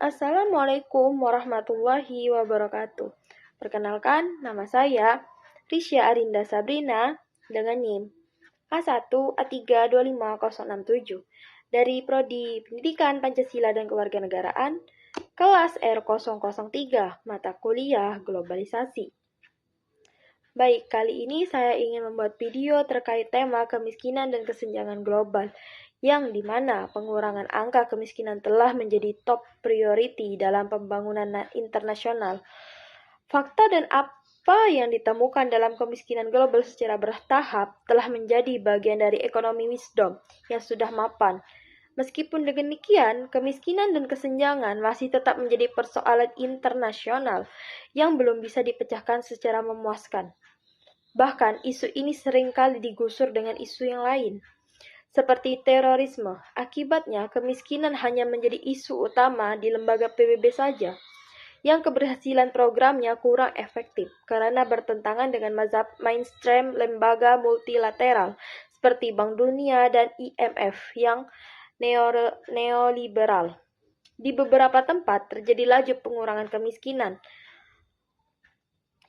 Assalamualaikum warahmatullahi wabarakatuh. Perkenalkan, nama saya Risya Arinda Sabrina dengan NIM A1A325067 dari Prodi Pendidikan Pancasila dan Kewarganegaraan, kelas R003, mata kuliah Globalisasi. Baik, kali ini saya ingin membuat video terkait tema kemiskinan dan kesenjangan global, yang dimana pengurangan angka kemiskinan telah menjadi top priority dalam pembangunan internasional. Fakta dan apa yang ditemukan dalam kemiskinan global secara bertahap telah menjadi bagian dari ekonomi wisdom yang sudah mapan. Meskipun demikian, kemiskinan dan kesenjangan masih tetap menjadi persoalan internasional yang belum bisa dipecahkan secara memuaskan. Bahkan, isu ini seringkali digusur dengan isu yang lain, seperti terorisme. Akibatnya, kemiskinan hanya menjadi isu utama di lembaga PBB saja, yang keberhasilan programnya kurang efektif karena bertentangan dengan mazhab mainstream lembaga multilateral seperti Bank Dunia dan IMF yang neoliberal. Di beberapa tempat terjadi laju pengurangan kemiskinan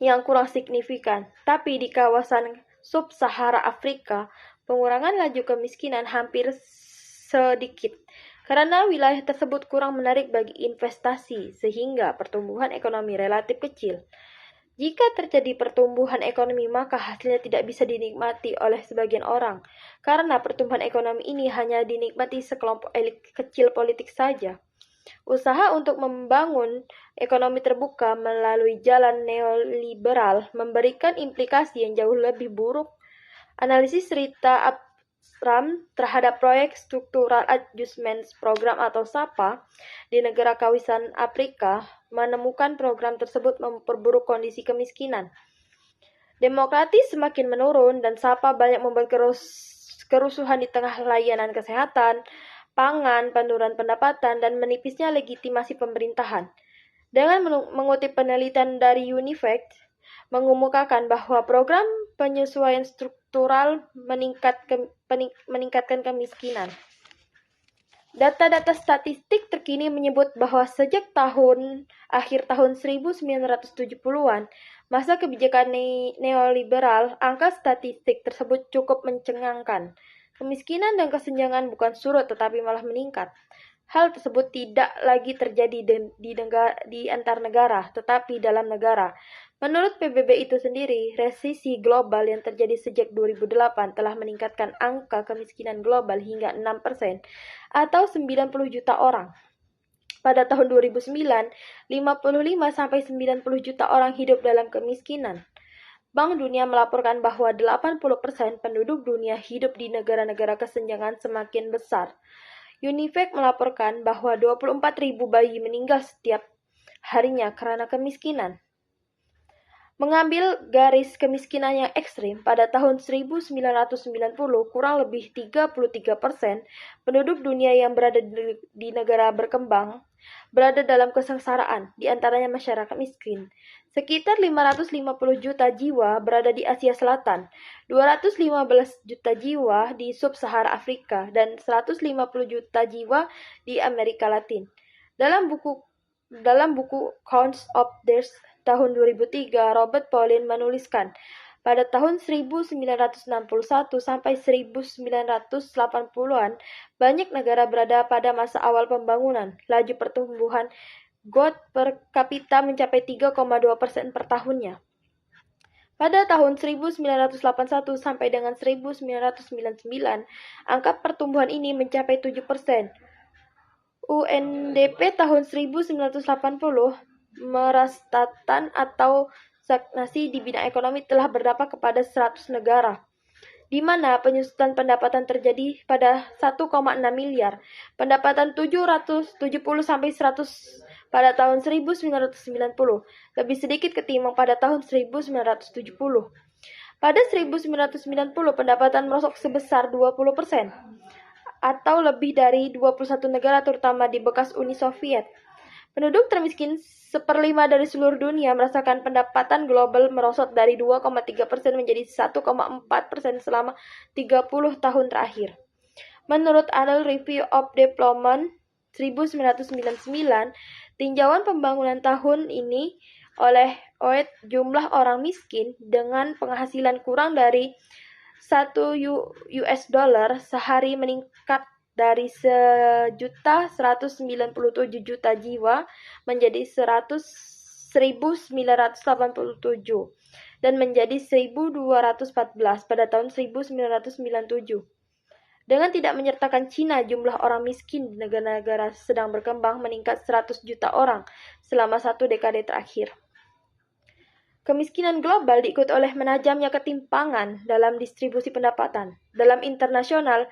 yang kurang signifikan, tapi di kawasan sub-Sahara Afrika, pengurangan laju kemiskinan hampir sedikit, karena wilayah tersebut kurang menarik bagi investasi, sehingga pertumbuhan ekonomi relatif kecil. Jika terjadi pertumbuhan ekonomi, maka hasilnya tidak bisa dinikmati oleh sebagian orang, karena pertumbuhan ekonomi ini hanya dinikmati sekelompok elit kecil politik saja. Usaha untuk membangun ekonomi terbuka melalui jalan neoliberal memberikan implikasi yang jauh lebih buruk. Analisis Rita Abram terhadap proyek Structural Adjustment Program atau SAPA di negara kawasan Afrika menemukan program tersebut memperburuk kondisi kemiskinan. Demokrasi semakin menurun dan SAPA banyak membuat kerusuhan di tengah layanan kesehatan, pangan, penurunan pendapatan, dan menipisnya legitimasi pemerintahan. Dengan mengutip penelitian dari UNIFEC, mengemukakan bahwa program penyesuaian struktural meningkatkan kemiskinan. Data-data statistik terkini menyebut bahwa sejak akhir tahun 1970-an, masa kebijakan neoliberal, angka statistik tersebut cukup mencengangkan. Kemiskinan dan kesenjangan bukan surut tetapi malah meningkat. Hal tersebut tidak lagi terjadi di antar negara, tetapi dalam negara. Menurut PBB itu sendiri, resesi global yang terjadi sejak 2008 telah meningkatkan angka kemiskinan global hingga 6%, atau 90 juta orang. Pada tahun 2009, 55-90 juta orang hidup dalam kemiskinan. Bank Dunia melaporkan bahwa 80% penduduk dunia hidup di negara-negara kesenjangan semakin besar. UNIFEC melaporkan bahwa 24.000 bayi meninggal setiap harinya karena kemiskinan. Mengambil garis kemiskinan yang ekstrim, pada tahun 1990 kurang lebih 33% penduduk dunia yang berada di negara berkembang berada dalam kesengsaraan, di antaranya masyarakat miskin. Sekitar 550 juta jiwa berada di Asia Selatan, 215 juta jiwa di sub-Sahara Afrika, dan 150 juta jiwa di Amerika Latin. Dalam buku Counts of Death tahun 2003, Robert Paulin menuliskan, pada tahun 1961 sampai 1980-an, banyak negara berada pada masa awal pembangunan. Laju pertumbuhan growth per kapita mencapai 3,2% per tahunnya. Pada tahun 1981 sampai dengan 1999, angka pertumbuhan ini mencapai 7%. UNDP tahun 1980 merastatan atau stagnasi di bidang ekonomi telah berdampak kepada 100 negara, di mana penyusutan pendapatan terjadi pada 1,6 miliar, pendapatan 770 sampai 100 pada tahun 1990, lebih sedikit ketimbang pada tahun 1970. Pada 1990, pendapatan merosot sebesar 20%, atau lebih dari 21 negara terutama di bekas Uni Soviet. Penduduk termiskin 1/5 dari seluruh dunia merasakan pendapatan global merosot dari 2,3% menjadi 1,4% selama 30 tahun terakhir. Menurut Annual Review of Development 1999, Tinjauan pembangunan tahun ini oleh OED jumlah orang miskin dengan penghasilan kurang dari 1 US dollar sehari meningkat dari 1.197.000.000 jiwa menjadi 1.987 dan menjadi 1.214 pada tahun 1997. Dengan tidak menyertakan Cina, jumlah orang miskin di negara-negara sedang berkembang meningkat 100 juta orang selama 1 dekade terakhir. Kemiskinan global diikuti oleh menajamnya ketimpangan dalam distribusi pendapatan. Dalam internasional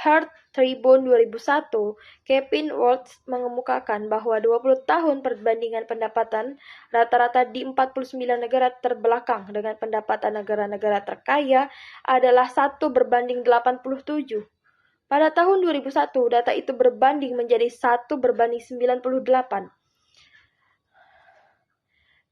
Heart Tribune 2001, Kevin Waltz mengemukakan bahwa 20 tahun perbandingan pendapatan rata-rata di 49 negara terbelakang dengan pendapatan negara-negara terkaya adalah 1:87. Pada tahun 2001, data itu berbanding menjadi 1:98.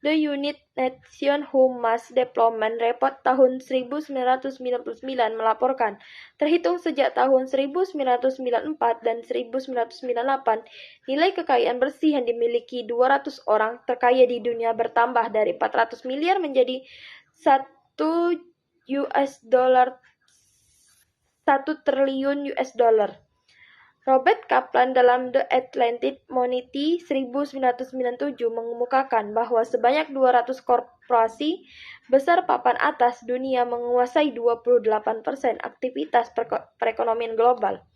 The United Nations Human Development Report tahun 1999 melaporkan, terhitung sejak tahun 1994 dan 1998, nilai kekayaan bersih yang dimiliki 200 orang terkaya di dunia bertambah dari 400 miliar menjadi 1 triliun US dollar. Robert Kaplan dalam The Atlantic Monthly 1997 mengemukakan bahwa sebanyak 200 korporasi besar papan atas dunia menguasai 28% aktivitas perekonomian global.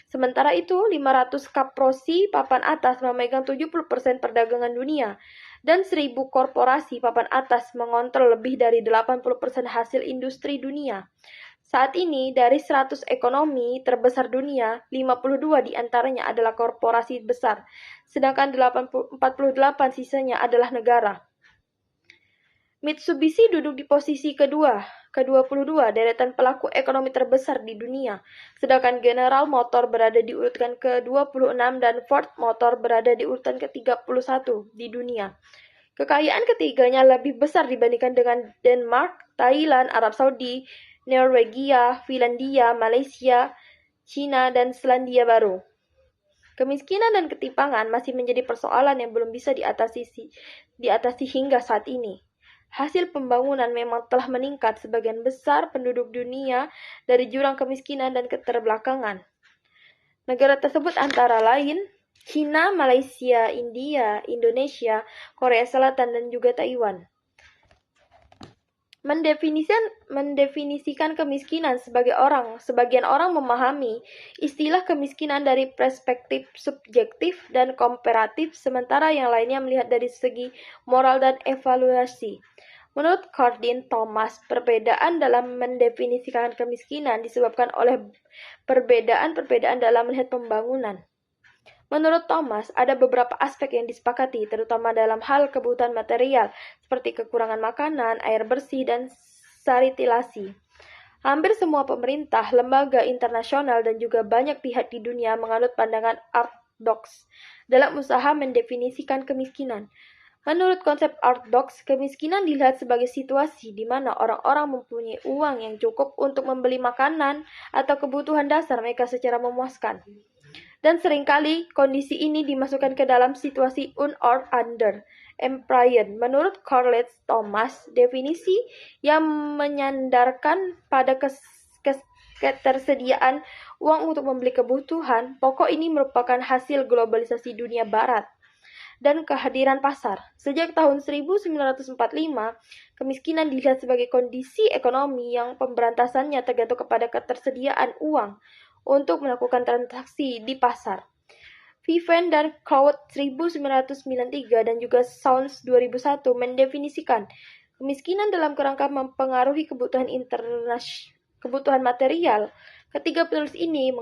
Sementara itu, 500 korporasi papan atas memegang 70% perdagangan dunia, dan 1.000 korporasi papan atas mengontrol lebih dari 80% hasil industri dunia. Saat ini, dari 100 ekonomi terbesar dunia, 52 diantaranya adalah korporasi besar, sedangkan 48 sisanya adalah negara. Mitsubishi duduk di posisi ke-22 deretan pelaku ekonomi terbesar di dunia, sedangkan General Motors berada di urutan ke-26 dan Ford Motor berada di urutan ke-31 di dunia. Kekayaan ketiganya lebih besar dibandingkan dengan Denmark, Thailand, Arab Saudi, Norwegia, Finlandia, Malaysia, China, dan Selandia Baru. Kemiskinan dan ketimpangan masih menjadi persoalan yang belum bisa diatasi hingga saat ini. Hasil pembangunan memang telah meningkat sebagian besar penduduk dunia dari jurang kemiskinan dan keterbelakangan. Negara tersebut antara lain China, Malaysia, India, Indonesia, Korea Selatan, dan juga Taiwan. Mendefinisikan kemiskinan sebagian orang memahami istilah kemiskinan dari perspektif subjektif dan komparatif, sementara yang lainnya melihat dari segi moral dan evaluasi. Menurut Cardin Thomas, perbedaan dalam mendefinisikan kemiskinan disebabkan oleh perbedaan dalam melihat pembangunan. Menurut Thomas, ada beberapa aspek yang disepakati, terutama dalam hal kebutuhan material, seperti kekurangan makanan, air bersih, dan sanitisasi. Hampir semua pemerintah, lembaga internasional, dan juga banyak pihak di dunia menganut pandangan ortodoks dalam usaha mendefinisikan kemiskinan. Menurut konsep ortodoks, kemiskinan dilihat sebagai situasi di mana orang-orang mempunyai uang yang cukup untuk membeli makanan atau kebutuhan dasar mereka secara memuaskan. Dan seringkali kondisi ini dimasukkan ke dalam situasi un or under employment. Menurut Carlet Thomas, definisi yang menyandarkan pada ketersediaan uang untuk membeli kebutuhan pokok ini merupakan hasil globalisasi dunia barat dan kehadiran pasar. Sejak tahun 1945, kemiskinan dilihat sebagai kondisi ekonomi yang pemberantasannya tergantung kepada ketersediaan uang untuk melakukan transaksi di pasar. Viven dan Cloud 1993 dan juga Sounds 2001 mendefinisikan kemiskinan dalam kerangka mempengaruhi kebutuhan material. Ketiga penulis ini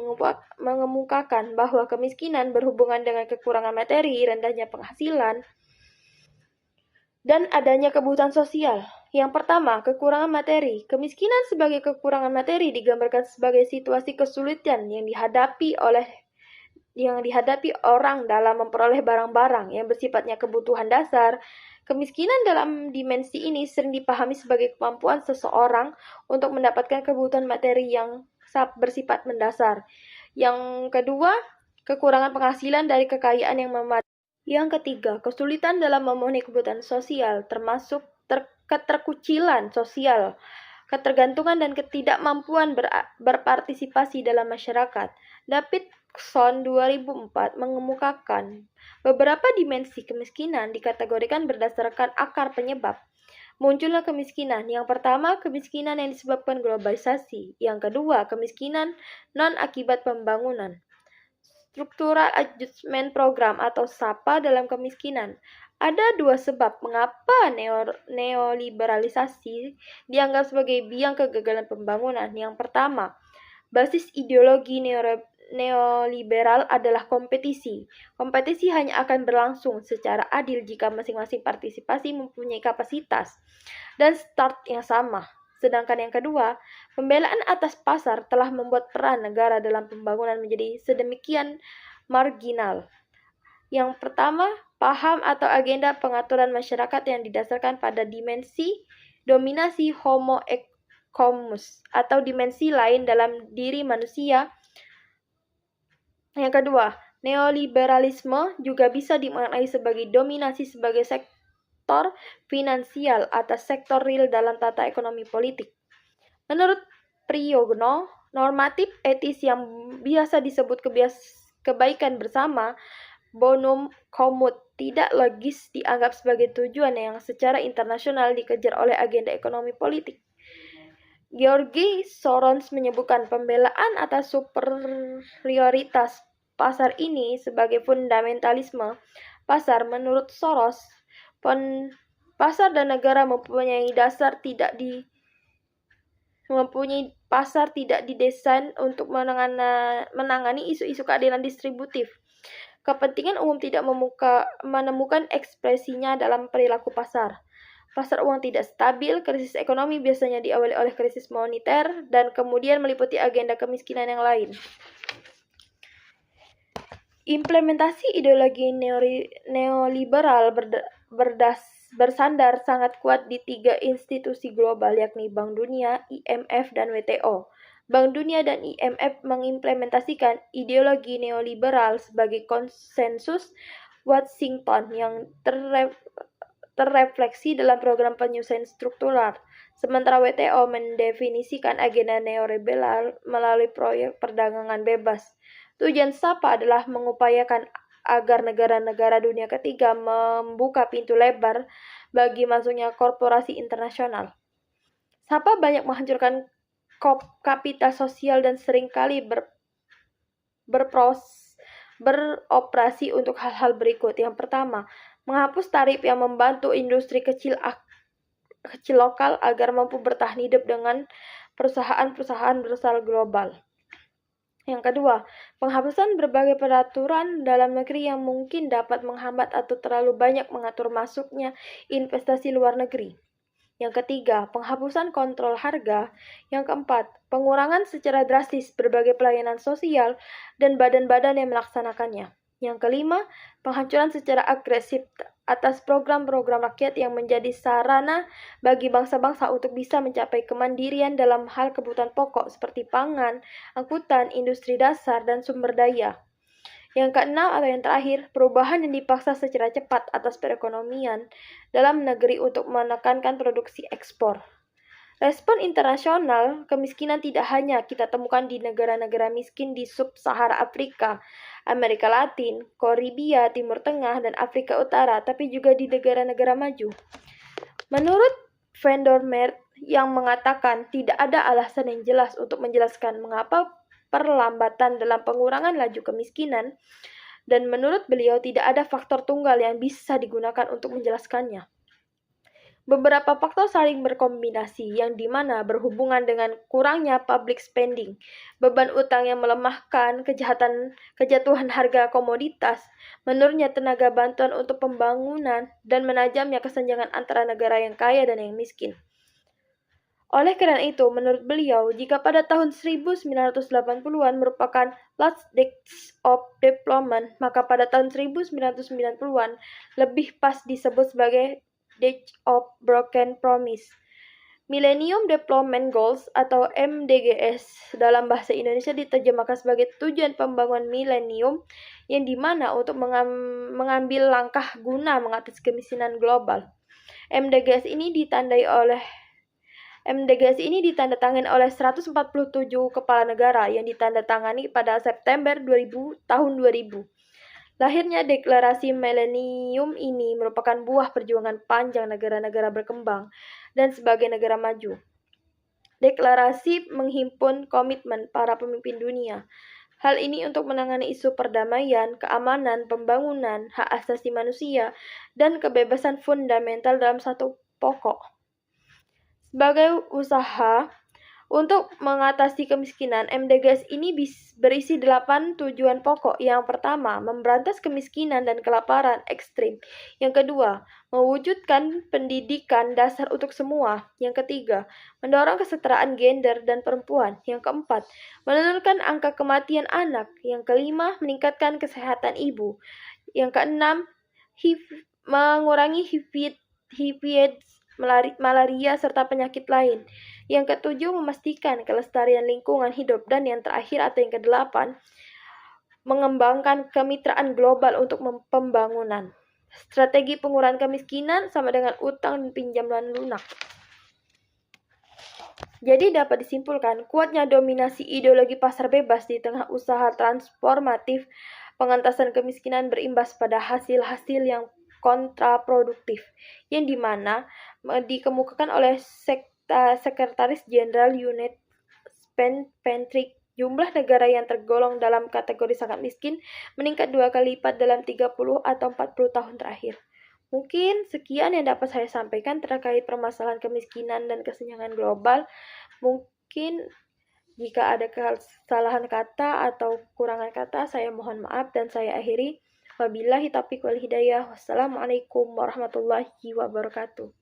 mengemukakan bahwa kemiskinan berhubungan dengan kekurangan materi, rendahnya penghasilan, dan adanya kebutuhan sosial. Yang pertama, kekurangan materi. Kemiskinan sebagai kekurangan materi digambarkan sebagai situasi kesulitan yang dihadapi orang dalam memperoleh barang-barang yang bersifatnya kebutuhan dasar. Kemiskinan dalam dimensi ini sering dipahami sebagai kemampuan seseorang untuk mendapatkan kebutuhan materi yang bersifat mendasar. Yang kedua, kekurangan penghasilan dari kekayaan yang memadai. Yang ketiga, kesulitan dalam memenuhi kebutuhan sosial, termasuk keterkucilan sosial, ketergantungan dan ketidakmampuan berpartisipasi dalam masyarakat. Davidson 2004 mengemukakan beberapa dimensi kemiskinan dikategorikan berdasarkan akar penyebab munculnya kemiskinan. Yang pertama, kemiskinan yang disebabkan globalisasi. Yang kedua, kemiskinan non-akibat pembangunan. Structural Adjustment Program atau SAPA dalam kemiskinan. Ada dua sebab mengapa neoliberalisasi dianggap sebagai biang kegagalan pembangunan. Yang pertama, basis ideologi neoliberal adalah kompetisi. Kompetisi hanya akan berlangsung secara adil jika masing-masing partisipasi mempunyai kapasitas dan start yang sama. Sedangkan yang kedua, pembelaan atas pasar telah membuat peran negara dalam pembangunan menjadi sedemikian marginal. Yang pertama, paham atau agenda pengaturan masyarakat yang didasarkan pada dimensi dominasi homo economicus atau dimensi lain dalam diri manusia. Yang kedua, neoliberalisme juga bisa dimaknai sebagai dominasi sebagai sektor finansial atas sektor real dalam tata ekonomi politik. Menurut Priyono, normatif etis yang biasa disebut kebaikan bersama bonum commun tidak logis dianggap sebagai tujuan yang secara internasional dikejar oleh agenda ekonomi politik. Georgi Soros menyebutkan pembelaan atas superioritas pasar ini sebagai fundamentalisme pasar. Menurut Soros, pasar dan negara mempunyai pasar tidak didesain untuk menangani isu-isu keadilan distributif. Kepentingan umum tidak menemukan ekspresinya dalam perilaku pasar. Pasar uang tidak stabil, krisis ekonomi biasanya diawali oleh krisis moneter, dan kemudian meliputi agenda kemiskinan yang lain. Implementasi ideologi neoliberal bersandar sangat kuat di tiga institusi global, yakni Bank Dunia, IMF, dan WTO. Bank Dunia dan IMF mengimplementasikan ideologi neoliberal sebagai konsensus Washington yang terrefleksi dalam program penyusunan struktural. Sementara WTO mendefinisikan agenda neoliberal melalui proyek perdagangan bebas. Tujuan SAPA adalah mengupayakan agar negara-negara dunia ketiga membuka pintu lebar bagi masuknya korporasi internasional. SAPA banyak menghancurkan kapital sosial dan seringkali beroperasi untuk hal-hal berikut. Yang pertama, menghapus tarif yang membantu industri kecil lokal agar mampu bertahan hidup dengan perusahaan-perusahaan berskala global. Yang kedua, penghapusan berbagai peraturan dalam negeri yang mungkin dapat menghambat atau terlalu banyak mengatur masuknya investasi luar negeri. Yang ketiga, penghapusan kontrol harga. Yang keempat, pengurangan secara drastis berbagai pelayanan sosial dan badan-badan yang melaksanakannya. Yang kelima, penghancuran secara agresif atas program-program rakyat yang menjadi sarana bagi bangsa-bangsa untuk bisa mencapai kemandirian dalam hal kebutuhan pokok seperti pangan, angkutan, industri dasar, dan sumber daya. Yang keenam atau yang terakhir, perubahan yang dipaksa secara cepat atas perekonomian dalam negeri untuk menekankan produksi ekspor. Respon internasional kemiskinan tidak hanya kita temukan di negara-negara miskin di sub-Sahara Afrika, Amerika Latin, Karibia, Timur Tengah, dan Afrika Utara, tapi juga di negara-negara maju. Menurut Van der Merwe yang mengatakan tidak ada alasan yang jelas untuk menjelaskan mengapa perlambatan dalam pengurangan laju kemiskinan, dan menurut beliau tidak ada faktor tunggal yang bisa digunakan untuk menjelaskannya. Beberapa faktor saling berkombinasi yang dimana berhubungan dengan kurangnya public spending, beban utang yang melemahkan, kejatuhan harga komoditas, menurunnya tenaga bantuan untuk pembangunan, dan menajamnya kesenjangan antara negara yang kaya dan yang miskin. Oleh karena itu, menurut beliau, jika pada tahun 1980-an merupakan last decade of development, maka pada tahun 1990-an lebih pas disebut sebagai Decade of Broken Promise. Millennium Development Goals atau MDGs dalam bahasa Indonesia diterjemahkan sebagai tujuan pembangunan milenium yang dimana untuk mengambil langkah guna mengatasi kemiskinan global. MDGs ini ditandatangani oleh 147 kepala negara yang ditandatangani pada September tahun 2000. Lahirnya deklarasi milenium ini merupakan buah perjuangan panjang negara-negara berkembang dan sebagai negara maju. Deklarasi menghimpun komitmen para pemimpin dunia. Hal ini untuk menangani isu perdamaian, keamanan, pembangunan, hak asasi manusia, dan kebebasan fundamental dalam satu pokok. Sebagai usaha untuk mengatasi kemiskinan, MDGs ini berisi 8 tujuan pokok. Yang pertama, memberantas kemiskinan dan kelaparan ekstrim. Yang kedua, mewujudkan pendidikan dasar untuk semua. Yang ketiga, mendorong kesetaraan gender dan perempuan. Yang keempat, menurunkan angka kematian anak. Yang kelima, meningkatkan kesehatan ibu. Yang keenam, mengurangi HIV, malaria, serta penyakit lain. Yang ketujuh, memastikan kelestarian lingkungan hidup. Dan yang terakhir atau yang kedelapan, mengembangkan kemitraan global untuk pembangunan. Strategi pengurangan kemiskinan sama dengan utang dan pinjaman lunak. Jadi dapat disimpulkan, kuatnya dominasi ideologi pasar bebas di tengah usaha transformatif pengentasan kemiskinan berimbas pada hasil-hasil yang kontraproduktif, yang dimana dikemukakan oleh Sekretaris Jenderal UNED Patrick. Jumlah negara yang tergolong dalam kategori sangat miskin meningkat 2 kali lipat dalam 30 atau 40 tahun terakhir. Mungkin sekian yang dapat saya sampaikan terkait permasalahan kemiskinan dan kesenjangan global. Mungkin jika ada kesalahan kata atau kurangan kata, saya mohon maaf dan saya akhiri. Wabillahi taufiq wal hidayah. Wassalamualaikum warahmatullahi wabarakatuh.